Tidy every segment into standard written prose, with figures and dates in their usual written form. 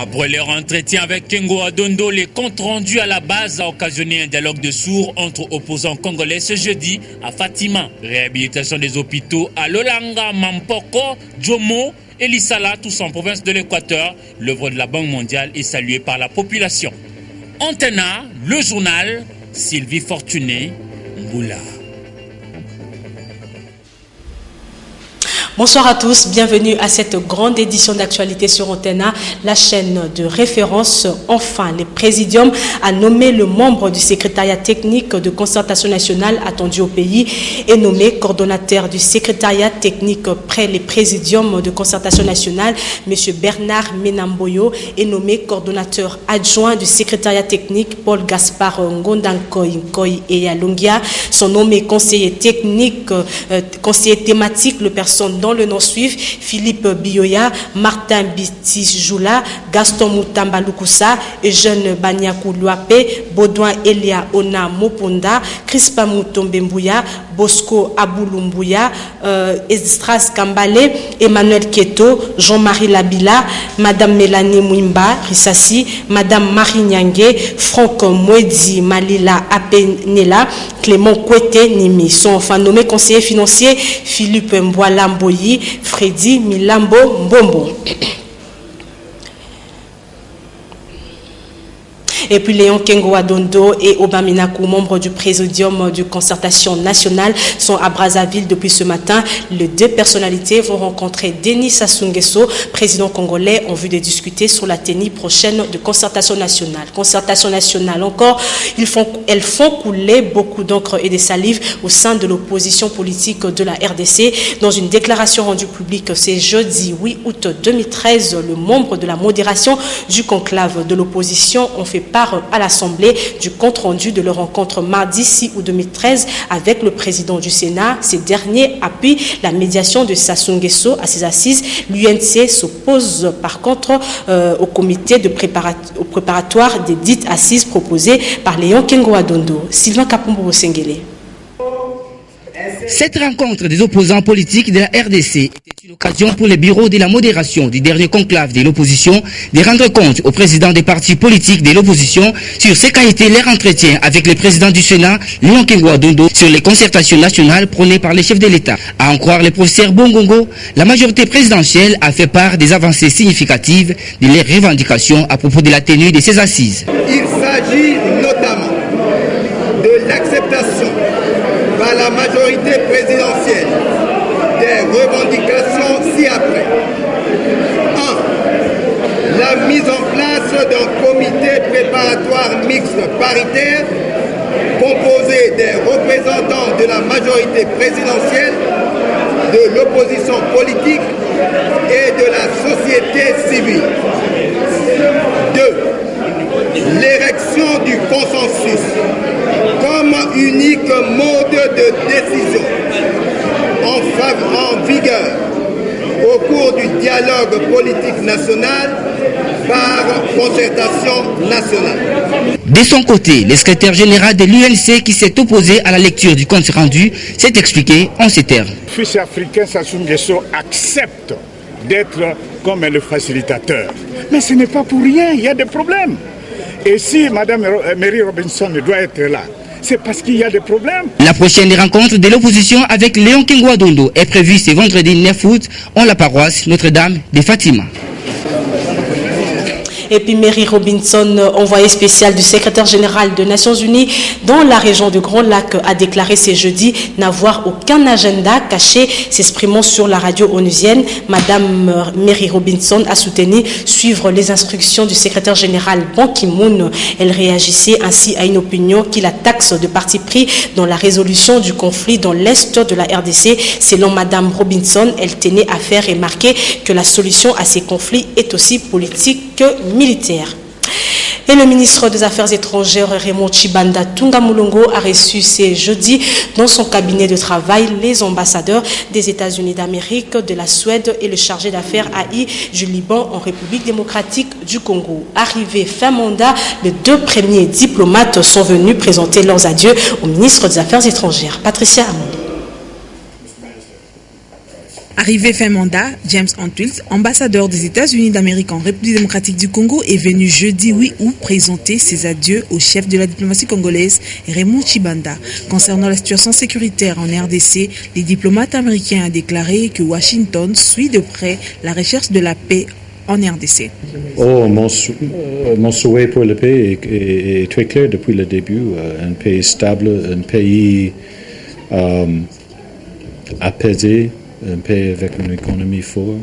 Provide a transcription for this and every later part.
Après leur entretien avec Kengo Adondo, les comptes rendus à la base a occasionné un dialogue de sourds entre opposants congolais ce jeudi à Fatima. Réhabilitation des hôpitaux à Lolanga, Mampoko, Djomo et Lissala, tous en province de l'Équateur. L'œuvre de la Banque mondiale est saluée par la population. Antena, le journal, Sylvie Fortuné, Ngoula. Bonsoir à tous, bienvenue à cette grande édition d'actualité sur Antena, la chaîne de référence. Enfin, le Présidium a nommé le membre du secrétariat technique de concertation nationale attendu au pays et nommé coordonnateur du secrétariat technique près les Présidiums de concertation nationale. M. Bernard Menamboyo est nommé coordonnateur adjoint du secrétariat technique. Paul Gaspard Ngondankoy et Yalongia sont nommés conseillers techniques, conseillers thématiques, le personne dans le nom suivent Philippe Bioya, Martin Bitijoula, Gaston Moutamba Lukusa, Eugène Banyakou Luape, Baudouin Elia Ona Mopunda, Crispa Moutombe Mbouya, Bosco Aboulumbuya, Estras Kambale, Emmanuel Keto, Jean-Marie Labila, Madame Mélanie Mouimba Rissassi, Madame Marie Nyangé, Franck Mouedi Malila Apenela, Clément Kwete Nimi. Sont enfin nommés conseillers financiers Philippe Mbouala Mboyi, Freddy Milambo Mbombo. Et puis Léon Kengo Adondo et Obaminakou, membres du Présidium de concertation nationale, sont à Brazzaville depuis ce matin. Les deux personnalités vont rencontrer Denis Sassou Nguesso, président congolais, en vue de discuter sur la tenue prochaine de concertation nationale. Concertation nationale encore, elles font couler beaucoup d'encre et de salive au sein de l'opposition politique de la RDC. Dans une déclaration rendue publique ce jeudi 8 août 2013, le membre de la modération du conclave de l'opposition ont fait part à l'Assemblée du compte rendu de leur rencontre mardi 6 août 2013 avec le président du Sénat. Ces derniers appuient la médiation de Sassou Nguesso à ses assises. L'UNC s'oppose par contre au comité préparatoire des dites assises proposées par Léon Kengo Adondo. Sylvain Kapumbo Sengele. Cette rencontre des opposants politiques de la RDC était une occasion pour les bureaux de la modération du dernier conclave de l'opposition de rendre compte au président des partis politiques de l'opposition sur ce qu'a été leur entretien avec le président du Sénat, Léon Kengo Adondo, sur les concertations nationales prônées par les chefs de l'État. À en croire le professeur Bongongo, la majorité présidentielle a fait part des avancées significatives de leurs revendications à propos de la tenue de ces assises. Il s'agit notamment de l'acceptation par la majorité présidentielle des revendications ci-après. 1. La mise en place d'un comité préparatoire mixte paritaire composé des représentants de la majorité présidentielle, de l'opposition politique et de la société civile. 2. L'érection du consensus comme unique mode de décision en vigueur au cours du dialogue politique national par concertation nationale. De son côté, le secrétaire général de l'UNC qui s'est opposé à la lecture du compte rendu s'est expliqué en ces termes. Le fils africain Sassou Nguesso accepte d'être comme le facilitateur. Mais ce n'est pas pour rien, il y a des problèmes. Et si Mme Mary Robinson doit être là, c'est parce qu'il y a des problèmes. La prochaine rencontre de l'opposition avec Léon Kengo Adondo est prévue ce vendredi 9 août en la paroisse Notre-Dame de Fatima. Et puis Mary Robinson, envoyée spéciale du secrétaire général des Nations Unies dans la région de Grand Lac, a déclaré ce jeudi n'avoir aucun agenda caché. S'exprimant sur la radio onusienne, Madame Mary Robinson a soutenu suivre les instructions du secrétaire général Ban Ki-moon. Elle réagissait ainsi à une opinion qui la taxe de parti pris dans la résolution du conflit dans l'est de la RDC. Selon Madame Robinson, elle tenait à faire remarquer que la solution à ces conflits est aussi politique que militaire. Et le ministre des Affaires étrangères Raymond Chibanda Tunga Mulongo a reçu ce jeudi dans son cabinet de travail les ambassadeurs des États-Unis d'Amérique, de la Suède et le chargé d'affaires AI du Liban en République démocratique du Congo. Arrivés fin mandat, les deux premiers diplomates sont venus présenter leurs adieux au ministre des Affaires étrangères. Patricia Amon. Arrivé fin mandat, James Antwilt, ambassadeur des États-Unis d'Amérique en République démocratique du Congo, est venu jeudi 8 août présenter ses adieux au chef de la diplomatie congolaise, Raymond Tshibanda. Concernant la situation sécuritaire en RDC, les diplomates américains ont déclaré que Washington suit de près la recherche de la paix en RDC. Mon souhait pour la paix est très clair depuis le début. Un pays stable, un pays apaisé, un pays avec une économie forte.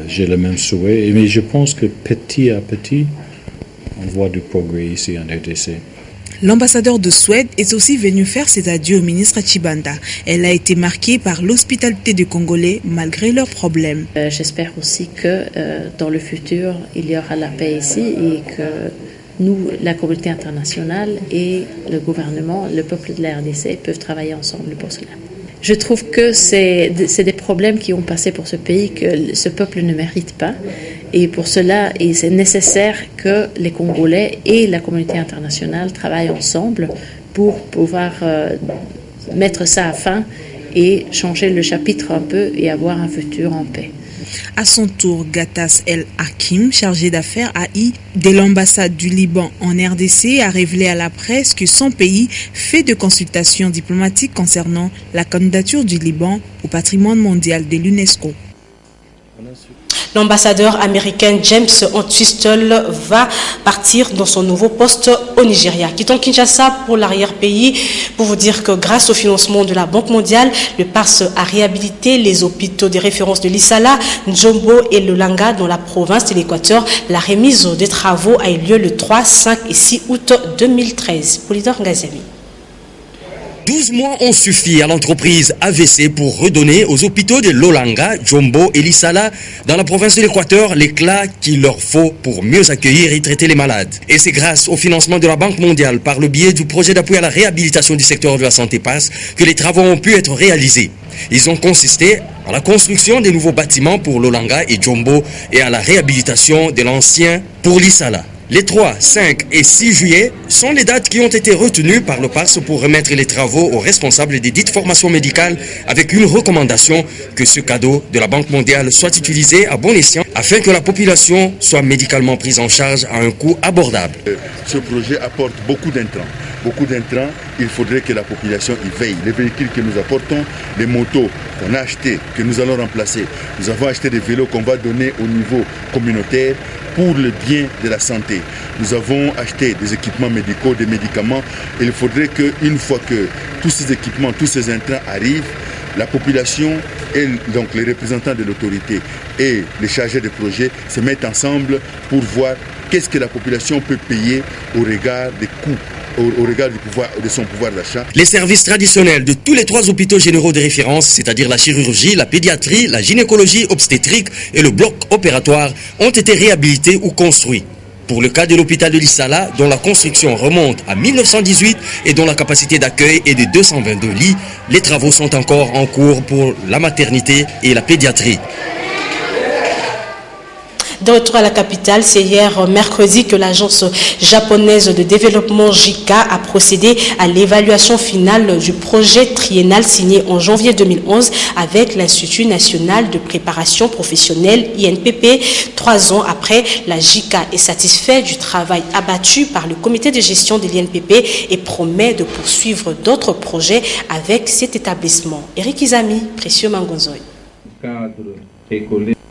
J'ai le même souhait, mais je pense que petit à petit, on voit du progrès ici en RDC. L'ambassadeur de Suède est aussi venu faire ses adieux au ministre Tshibanda. Elle a été marquée par l'hospitalité des Congolais malgré leurs problèmes. J'espère aussi que dans le futur, il y aura la paix ici et que nous, la communauté internationale et le gouvernement, le peuple de la RDC peuvent travailler ensemble pour cela. Je trouve que c'est des problèmes qui ont passé pour ce pays que ce peuple ne mérite pas. Et pour cela, c'est nécessaire que les Congolais et la communauté internationale travaillent ensemble pour pouvoir mettre ça à fin et changer le chapitre un peu et avoir un futur en paix. À son tour, Gatas El Hakim, chargé d'affaires AI de l'ambassade du Liban en RDC, a révélé à la presse que son pays fait de consultations diplomatiques concernant la candidature du Liban au patrimoine mondial de l'UNESCO. L'ambassadeur américain James Antwistle va partir dans son nouveau poste au Nigeria. Quittons Kinshasa pour l'arrière-pays pour vous dire que grâce au financement de la Banque mondiale, le PARS a réhabilité les hôpitaux de référence de l'Issala, Njombo et Lolanga dans la province de l'Équateur. La remise des travaux a eu lieu le 3, 5 et 6 août 2013. Polydor Ngaziami. 12 mois ont suffi à l'entreprise AVC pour redonner aux hôpitaux de Lolanga, Jombo et Lissala dans la province de l'Équateur l'éclat qu'il leur faut pour mieux accueillir et traiter les malades. Et c'est grâce au financement de la Banque mondiale par le biais du projet d'appui à la réhabilitation du secteur de la santé PARS que les travaux ont pu être réalisés. Ils ont consisté à la construction des nouveaux bâtiments pour Lolanga et Jombo et à la réhabilitation de l'ancien pour Lissala. Les 3, 5 et 6 juillet sont les dates qui ont été retenues par le PARS pour remettre les travaux aux responsables des dites formations médicales avec une recommandation que ce cadeau de la Banque mondiale soit utilisé à bon escient afin que la population soit médicalement prise en charge à un coût abordable. Ce projet apporte beaucoup d'intrants. Il faudrait que la population y veille. Les véhicules que nous apportons, les motos qu'on a achetées, que nous allons remplacer, nous avons acheté des vélos qu'on va donner au niveau communautaire pour le bien de la santé. Nous avons acheté des équipements médicaux, des médicaments. Il faudrait qu'une fois que tous ces équipements, tous ces intrants arrivent, la population et donc les représentants de l'autorité et les chargés de projet se mettent ensemble pour voir qu'est-ce que la population peut payer au regard des coûts, au regard de son pouvoir d'achat. Les services traditionnels de tous les 3 hôpitaux généraux de référence, c'est-à-dire la chirurgie, la pédiatrie, la gynécologie obstétrique et le bloc opératoire, ont été réhabilités ou construits. Pour le cas de l'hôpital de Lissala, dont la construction remonte à 1918 et dont la capacité d'accueil est de 222 lits, les travaux sont encore en cours pour la maternité et la pédiatrie. De retour à la capitale, c'est hier mercredi que l'agence japonaise de développement JICA a procédé à l'évaluation finale du projet triennal signé en janvier 2011 avec l'Institut national de préparation professionnelle INPP. 3 ans après, la JICA est satisfaite du travail abattu par le comité de gestion de l'INPP et promet de poursuivre d'autres projets avec cet établissement. Eric Izami, Précieux Mangonzoy.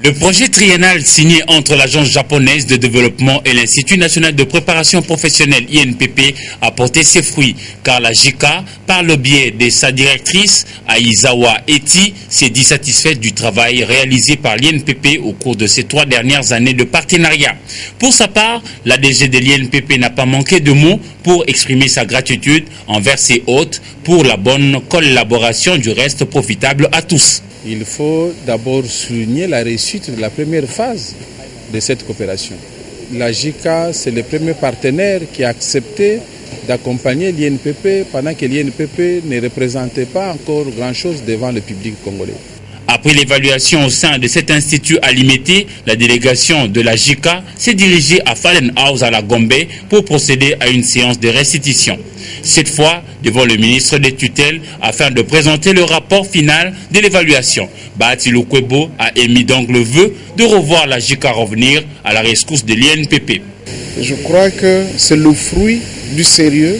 Le projet triennal signé entre l'agence japonaise de développement et l'Institut national de préparation professionnelle INPP a porté ses fruits, car la JICA, par le biais de sa directrice Aizawa Eti, s'est dit satisfaite du travail réalisé par l'INPP au cours de ces 3 dernières années de partenariat. Pour sa part, la DG de l'INPP n'a pas manqué de mots pour exprimer sa gratitude envers ses hôtes pour la bonne collaboration, du reste profitable à tous. Il faut d'abord souligner la réussite de la première phase de cette coopération. La JICA, c'est le premier partenaire qui a accepté d'accompagner l'INPP pendant que l'INPP ne représentait pas encore grand-chose devant le public congolais. Après l'évaluation au sein de cet institut à Limité, la délégation de la JICA s'est dirigée à Fallen House à la Gombe pour procéder à une séance de restitution. Cette fois, devant le ministre des tutelles, afin de présenter le rapport final de l'évaluation. Bahati Lukwebo a émis donc le vœu de revoir la JICA revenir à la rescousse de l'INPP. Je crois que c'est le fruit du sérieux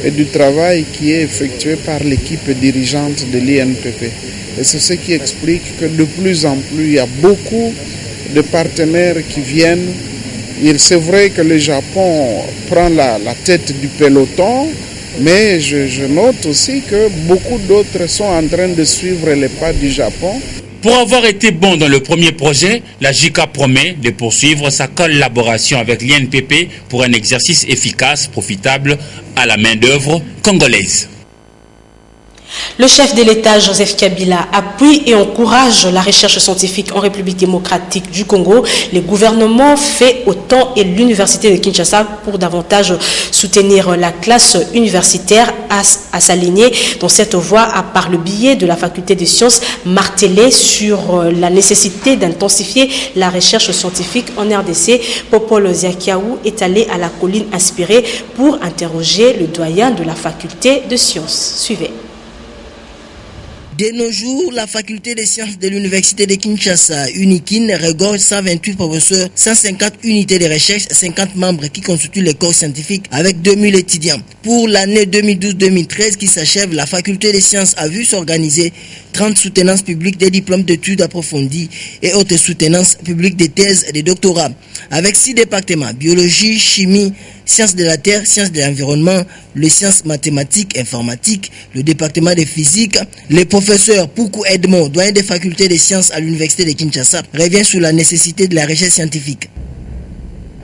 et du travail qui est effectué par l'équipe dirigeante de l'INPP. Et c'est ce qui explique que de plus en plus, il y a beaucoup de partenaires qui viennent. C'est vrai que le Japon prend la tête du peloton, mais je note aussi que beaucoup d'autres sont en train de suivre les pas du Japon. Pour avoir été bon dans le premier projet, la JICA promet de poursuivre sa collaboration avec l'INPP pour un exercice efficace, profitable à la main-d'œuvre congolaise. Le chef de l'État, Joseph Kabila, appuie et encourage la recherche scientifique en République démocratique du Congo. Le gouvernement fait autant et l'Université de Kinshasa pour davantage soutenir la classe universitaire à s'aligner dans cette voie par le biais de la faculté des sciences martelée sur la nécessité d'intensifier la recherche scientifique en RDC. Popol Ziakiaou est allé à la colline inspirée pour interroger le doyen de la faculté de sciences. Suivez. De nos jours, la faculté des sciences de l'Université de Kinshasa, UNIKIN, regorge 128 professeurs, 150 unités de recherche, 50 membres qui constituent les corps scientifiques avec 2000 étudiants. Pour l'année 2012-2013 qui s'achève, la faculté des sciences a vu s'organiser 30 soutenances publiques des diplômes d'études approfondies et autres soutenances publiques des thèses et des doctorats. Avec 6 départements, biologie, chimie, sciences de la terre, sciences de l'environnement, les sciences mathématiques, informatiques, le département de physique, les professeurs Poukou Edmond, doyen des facultés des sciences à l'université de Kinshasa, revient sur la nécessité de la recherche scientifique.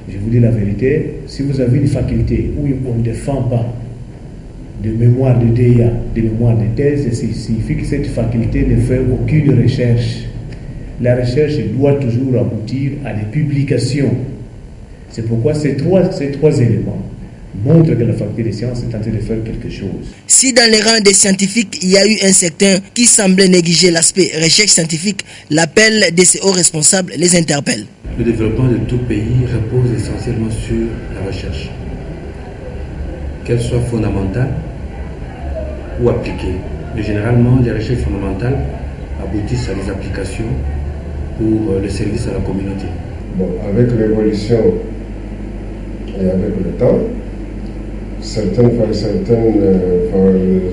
Je vous dis la vérité, si vous avez une faculté où on ne défend pas de mémoire de DIA, de mémoire de thèse, ça signifie que cette faculté ne fait aucune recherche. La recherche doit toujours aboutir à des publications. C'est pourquoi ces trois éléments montrent que la faculté des sciences est en train de faire quelque chose. Si dans les rangs des scientifiques, il y a eu un secteur qui semblait négliger l'aspect recherche scientifique, l'appel de ces hauts responsables les interpelle. Le développement de tout pays repose essentiellement sur la recherche, qu'elle soit fondamentale ou appliquée. Mais généralement, les recherches fondamentales aboutissent à des applications pour le service à la communauté. Bon, avec l'évolution et avec le temps, certains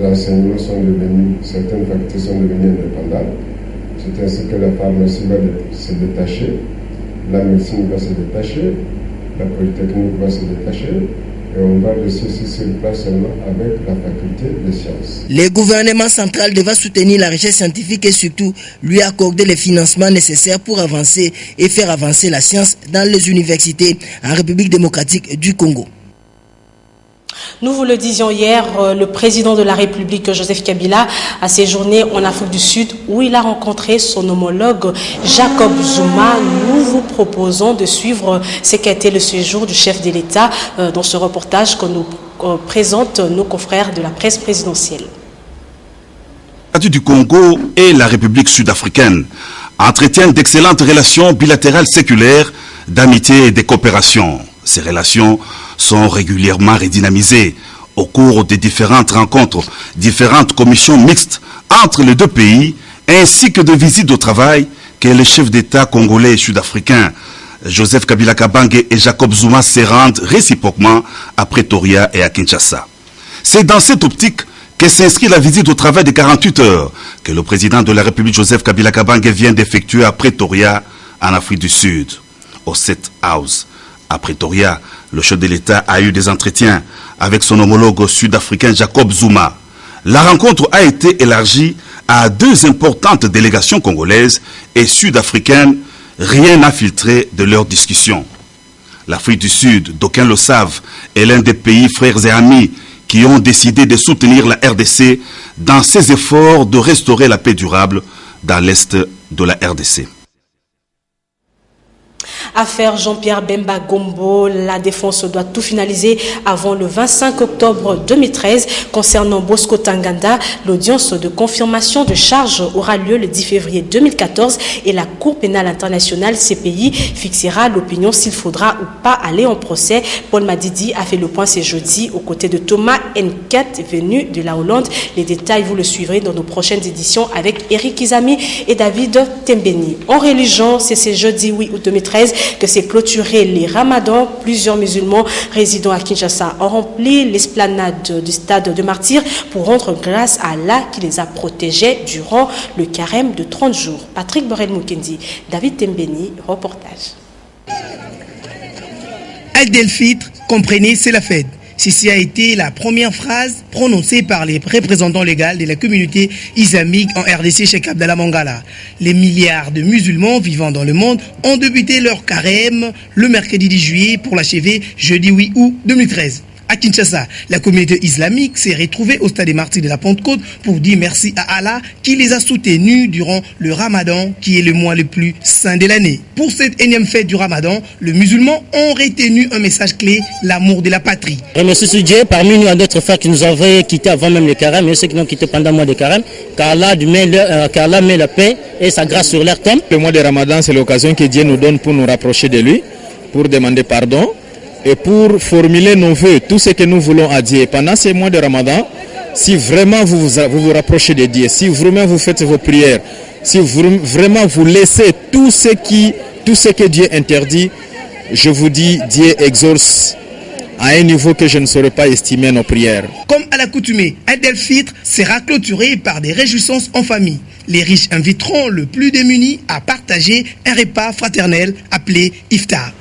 enseignements sont devenus, certaines facultés sont devenues indépendantes. C'est ainsi que la pharmacie va se détacher, la médecine va se détacher, la polytechnique va se détacher, et on va laisser sur place seulement avec la faculté des sciences. Le gouvernement central devra soutenir la recherche scientifique et surtout lui accorder les financements nécessaires pour avancer et faire avancer la science dans les universités en République démocratique du Congo. Nous vous le disions hier, le président de la République, Joseph Kabila, a séjourné en Afrique du Sud où il a rencontré son homologue Jacob Zuma. Nous vous proposons de suivre ce qu'a été le séjour du chef de l'État dans ce reportage que nous présentent nos confrères de la presse présidentielle. Du Congo et la République sud-africaine entretiennent d'excellentes relations bilatérales séculaires d'amitié et de coopération. Ces relations sont régulièrement redynamisées au cours des différentes rencontres, différentes commissions mixtes entre les deux pays, ainsi que de visites de travail que les chefs d'État congolais et sud-africains, Joseph Kabila Kabange et Jacob Zuma, se rendent réciproquement à Pretoria et à Kinshasa. C'est dans cette optique que s'inscrit la visite au travail de 48 heures que le président de la République, Joseph Kabila Kabange, vient d'effectuer à Pretoria, en Afrique du Sud, au State House. À Pretoria, le chef de l'État a eu des entretiens avec son homologue sud-africain Jacob Zuma. La rencontre a été élargie à 2 importantes délégations congolaises et sud-africaines. Rien n'a filtré de leurs discussions. L'Afrique du Sud, d'aucuns le savent, est l'un des pays frères et amis qui ont décidé de soutenir la RDC dans ses efforts de restaurer la paix durable dans l'est de la RDC. Affaire Jean-Pierre Bemba Gombo, la défense doit tout finaliser avant le 25 octobre 2013. Concernant Bosco Tanganda, l'audience de confirmation de charge aura lieu le 10 février 2014 et la Cour pénale internationale CPI fixera l'opinion s'il faudra ou pas aller en procès. Paul Madidi a fait le point ce jeudi aux côtés de Thomas Nkat venu de la Hollande. Les détails, vous le suivrez dans nos prochaines éditions avec Eric Izami et David Tembeni. En religion, c'est ce jeudi 8 août 2013 que s'est clôturé les ramadans. Plusieurs musulmans résidant à Kinshasa ont rempli l'esplanade du stade de Martyrs pour rendre grâce à Allah qui les a protégés durant le carême de 30 jours. Patrick Borel-Mukendi, David Tembeni, reportage. Aïd el-Fitr, comprenez, c'est la fête. Ceci a été la première phrase prononcée par les représentants légaux de la communauté islamique en RDC chez Abdallah Mangala. Les milliards de musulmans vivant dans le monde ont débuté leur carême le mercredi 10 juillet pour l'achever jeudi 8 août 2013. À Kinshasa, la communauté islamique s'est retrouvée au stade des Martyrs de la Pentecôte pour dire merci à Allah qui les a soutenus durant le Ramadan, qui est le mois le plus saint de l'année. Pour cette énième fête du Ramadan, les musulmans ont retenu un message clé, l'amour de la patrie. Remercie Dieu, parmi nous, à d'autres frères qui nous avaient quittés avant même le carême, et ceux qui nous ont quittés pendant le mois de carême, car Allah met la paix et sa grâce sur leur tombe. Le mois de Ramadan, c'est l'occasion que Dieu nous donne pour nous rapprocher de lui, pour demander pardon et pour formuler nos vœux, tout ce que nous voulons à Dieu. Pendant ces mois de Ramadan, si vraiment vous vous rapprochez de Dieu, si vraiment vous faites vos prières, si vraiment vous laissez tout ce que Dieu interdit, je vous dis, Dieu exauce à un niveau que je ne saurais pas estimer nos prières. Comme à l'accoutumée, Aïd el-Fitr sera clôturé par des réjouissances en famille. Les riches inviteront le plus démunis à partager un repas fraternel appelé iftar.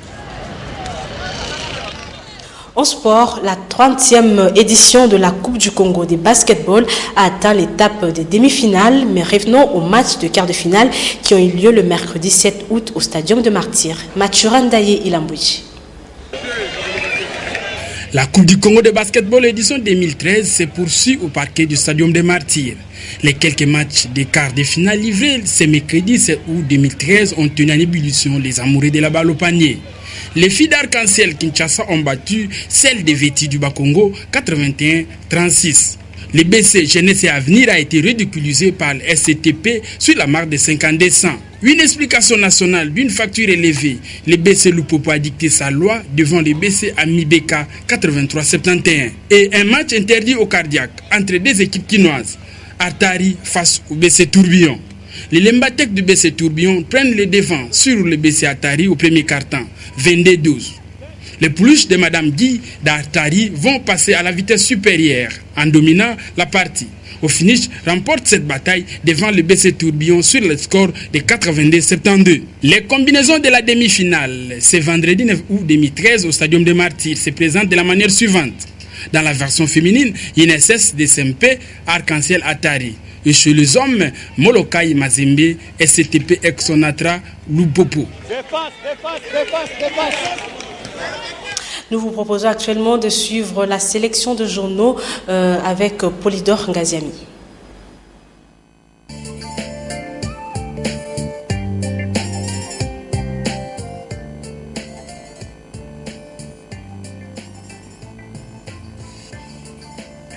En sport, la 30e édition de la Coupe du Congo de basketball a atteint l'étape des demi-finales, mais revenons aux matchs de quart de finale qui ont eu lieu le mercredi 7 août au Stadium de Martyrs. Mathurandaye Ilambouji. La Coupe du Congo de basketball édition 2013 se poursuit au parquet du Stadium des Martyrs. Les quelques matchs des quarts de finale livrés ce mercredi 7 août 2013 ont tenu en ébullition les amoureux de la balle au panier. Les filles d'Arc-en-Ciel Kinshasa ont battu celles des Vêtis du Bas-Congo 81-36. Le BC Jeunesse et Avenir a été ridiculisé par le SCTP sur la marque de 50 décembre. Une explication nationale d'une facture élevée, le BC Lupopo a dicté sa loi devant le BC Amibeka 83-71. Et un match interdit au cardiaque entre deux équipes quinoises, Artari face au BC Tourbillon. Les Lembatek du BC Tourbillon prennent le devant sur le BC Artari au premier quart-temps, 22-12. Les peluches de Madame Guy d'Artari vont passer à la vitesse supérieure en dominant la partie. Au finish, remporte cette bataille devant le BC Tourbillon sur le score de 82-72. Les combinaisons de la demi-finale, ce vendredi 9 août 2013 au Stadium de Martyrs, se présentent de la manière suivante. Dans la version féminine, INSS de SMP, Arc-en-Ciel Atari. Et chez les hommes, Molokai Mazembe, SCTP Exonatra, Lupopo. Nous vous proposons actuellement de suivre la sélection de journaux avec Polydor Ngaziami.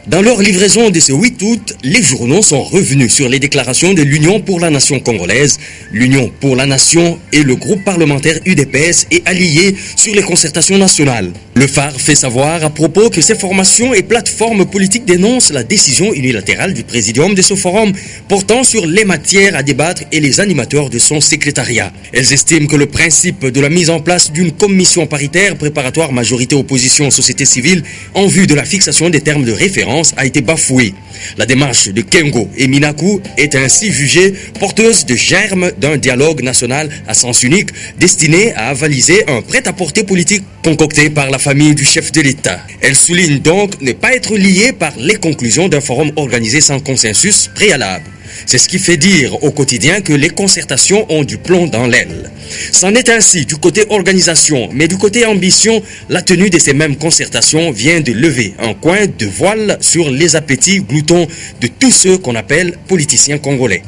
Dans leur livraison de ce 8 août, les journaux sont revenus sur les déclarations de l'Union pour la Nation congolaise, l'Union pour la Nation et le groupe parlementaire UDPS et alliés sur les concertations nationales. Le phare fait savoir à propos que ces formations et plateformes politiques dénoncent la décision unilatérale du présidium de ce forum portant sur les matières à débattre et les animateurs de son secrétariat. Elles estiment que le principe de la mise en place d'une commission paritaire préparatoire majorité opposition société civile en vue de la fixation des termes de référence a été bafouée. La démarche de Kengo et Minaku est ainsi jugée porteuse de germes d'un dialogue national à sens unique destiné à avaliser un prêt-à-porter politique concocté par la famille du chef de l'État. Elle souligne donc ne pas être liée par les conclusions d'un forum organisé sans consensus préalable. C'est ce qui fait dire au quotidien que les concertations ont du plomb dans l'aile. C'en est ainsi du côté organisation, mais du côté ambition, la tenue de ces mêmes concertations vient de lever un coin de voile sur les appétits gloutons de tous ceux qu'on appelle politiciens congolais.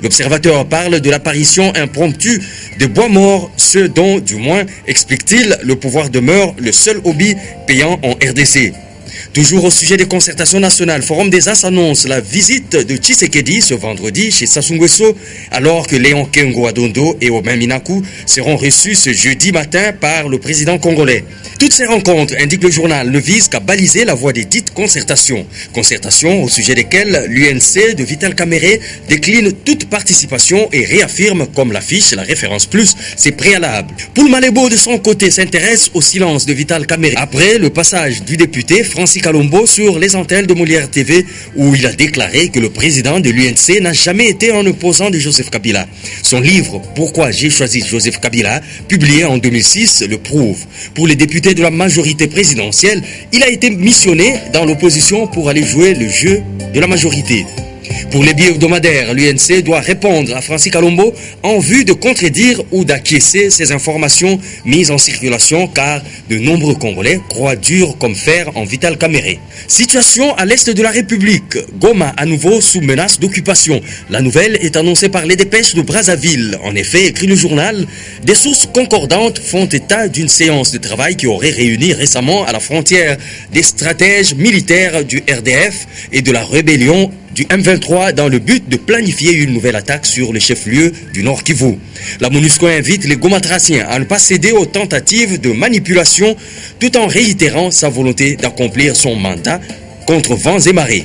L'observateur parle de l'apparition impromptue de bois morts, ce dont, du moins, explique-t-il, le pouvoir demeure le seul hobby payant en RDC. Toujours au sujet des concertations nationales, Forum des As annonce la visite de Tshisekedi ce vendredi chez Sassou Nguesso, alors que Léon Kengo Adondo et Oben Minaku seront reçus ce jeudi matin par le président congolais. Toutes ces rencontres, indique le journal, ne visent qu'à baliser la voie des dites concertations. Concertations au sujet desquelles l'UNC de Vital Kamerhe décline toute participation et réaffirme, comme l'affiche la référence plus, ses préalables. Poul Malebo, de son côté, s'intéresse au silence de Vital Kamerhe après le passage du député Francis Kalombo sur les antennes de Molière TV, où il a déclaré que le président de l'UNC n'a jamais été un opposant de Joseph Kabila. Son livre « Pourquoi j'ai choisi Joseph Kabila », publié en 2006, le prouve. Pour les députés de la majorité présidentielle, il a été missionné dans l'opposition pour aller jouer le jeu de la majorité. Pour les billets hebdomadaires, l'UNC doit répondre à Francis Kalombo en vue de contredire ou d'acquiescer ces informations mises en circulation, car de nombreux Congolais croient dur comme fer en Vital Kamerhe. Situation à l'est de la République. Goma à nouveau sous menace d'occupation. La nouvelle est annoncée par les dépêches de Brazzaville. En effet, écrit le journal, des sources concordantes font état d'une séance de travail qui aurait réuni récemment à la frontière des stratèges militaires du RDF et de la rébellion du M23 dans le but de planifier une nouvelle attaque sur le chef-lieu du Nord Kivu. La MONUSCO invite les Gomatraciens à ne pas céder aux tentatives de manipulation tout en réitérant sa volonté d'accomplir son mandat contre vents et marées.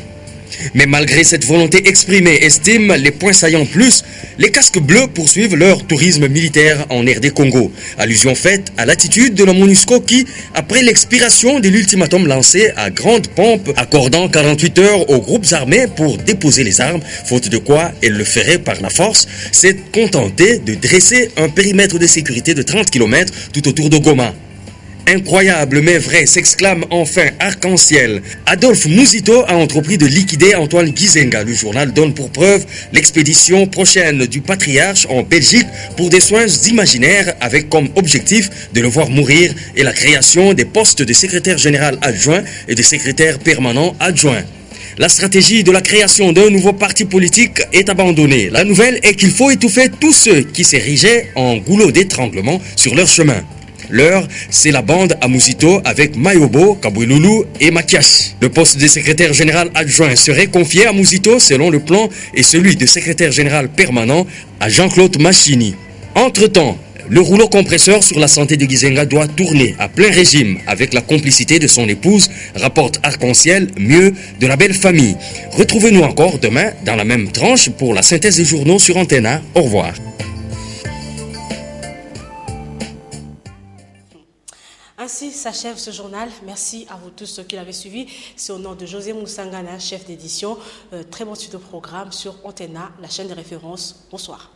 Mais malgré cette volonté exprimée, estime les points saillants plus, les casques bleus poursuivent leur tourisme militaire en RD Congo. Allusion faite à l'attitude de la MONUSCO qui, après l'expiration de l'ultimatum lancé à grande pompe, accordant 48 heures aux groupes armés pour déposer les armes, faute de quoi elle le ferait par la force, s'est contentée de dresser un périmètre de sécurité de 30 km tout autour de Goma. Incroyable mais vrai, s'exclame enfin Arc-en-Ciel. Adolphe Mouzito a entrepris de liquider Antoine Gizenga. Le journal donne pour preuve l'expédition prochaine du patriarche en Belgique pour des soins imaginaires avec comme objectif de le voir mourir et la création des postes de secrétaire général adjoint et de secrétaire permanent adjoint. La stratégie de la création d'un nouveau parti politique est abandonnée. La nouvelle est qu'il faut étouffer tous ceux qui s'érigeaient en goulot d'étranglement sur leur chemin. L'heure, c'est la bande à Mouzito avec Mayobo, Kabouloulou et Mathias. Le poste de secrétaire général adjoint serait confié à Mouzito selon le plan et celui de secrétaire général permanent à Jean-Claude Machini. Entre-temps, le rouleau compresseur sur la santé de Gizenga doit tourner à plein régime avec la complicité de son épouse, rapporte Arc-en-Ciel, mieux de la belle famille. Retrouvez-nous encore demain dans la même tranche pour la synthèse des journaux sur Antenne 1. Au revoir. Ainsi s'achève ce journal. Merci à vous tous qui l'avez suivi. C'est au nom de José Moussangana, chef d'édition. Très bon suite au programme sur Antenne 1, la chaîne de référence. Bonsoir.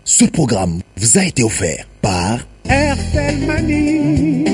Ce programme vous a été offert par Airtel Money.